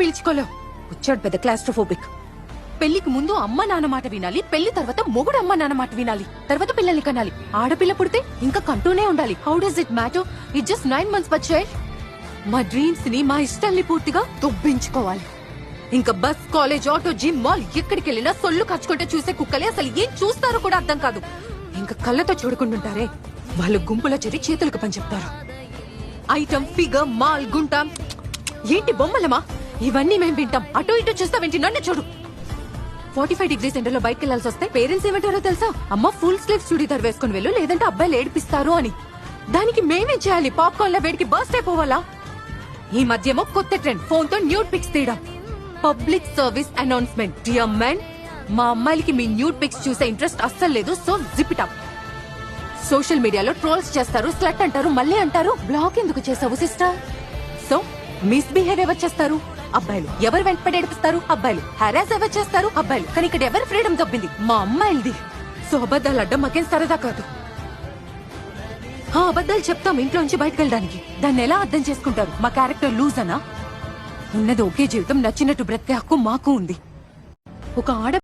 పీల్చుకోలేవు. వచ్చాడు పెద్ద క్లాస్ట్రోఫోబిక్. పెళ్లికి ముందు అమ్మ నాన్న మాట వినాలి, పెళ్లి తర్వాత మొగుడు అమ్మ నాన్న మాట వినాలి, తర్వాత పిల్లల్ని కనాలి. ఆడపిల్ల పుడితే ఇంకా కంటూనే ఉండాలి. How does it matter? It just 9 months బచ్చే. మా డ్రీమ్స్ ని, మా ఇష్టాల్ని పూర్తిగా దొబ్బించుకోవాలి. ఇంకా bus, college, auto, gym, mall ఎక్కడికి వెళ్ళినా సొల్లు కచ్చుకుంటే చూసే కుక్కలే అసలు ఏం చూస్తారో కూడా అర్థం కాదు. ఇంకా కళ్ళతో చూడకుంటుంటారే, వాళ్ళు గుంపులో చేరి చేతులకు పని చెప్తారు. ఐటమ్, ఫిగర్, మాల్, గుంట, ఏంటి బొమ్మలమా? ఇవన్నీ మేం వింటాం. అటు ఇటు చూస్తావేంటి? నన్ను చూడు. 45 degrees ఎండలో బయటకు వెళ్లాల్సి వస్తే పేరెంట్స్ ఏమంటారో తెలుసా? అమ్మ ఫుల్ స్లీవ్స్ చుడీదార్ వేసుకుని వెళ్ళు, లేదంటే అబ్బాయిలు ఏడిపిస్తారు అని. దానికి మేమేం చేయాలి? పాప్కార్న్ లా వేడికి బర్స్ట్ అయిపోవాలా? ఈ మధ్యేమో కొత్త ట్రెండ్, ఫోన్ తో న్యూడ్ పిక్స్ తీయడం. Public service announcement. Dear men, మా అమ్మాయిలకి మీ న్యూడ్ పిక్స్ చూసే ఇంట్రెస్ట్ అస్సలు లేదు. So zip it up. Social మీడియాలో ట్రోల్స్ చేస్తారు, స్లట్ అంటారు, మళ్ళీ అంటారు బ్లాక్ ఎందుకు చేసావు సిస్టర్? సో మిస్బిహేవ్ ఎవరు చేస్తారు? అబ్బాయిలు. ఎవరు వెంటపడి ఏడిపిస్తారు? అబ్బాయిలు. హెరాస్ ఎవరు చేస్తారు? అబ్బాయిలు. కానీ ఇక్కడ ఎవరు ఫ్రీడమ్ దొబ్బింది? మా అమ్మాయిలది. సో అబద్ధాలు అడ్డం మాకేం సరదా కాదు. అబద్ధాలు చెప్తాం ఇంట్లోంచి బయటకు వెళ్ళడానికి. దాన్ని ఎలా అర్థం చేసుకుంటారు? మా క్యారెక్టర్ లూజ్ అనా? ఉన్నది ఒకే జీవితం, నచ్చినట్టు బ్రతికే హక్కు మాకు ఉంది. ఒక ఆడ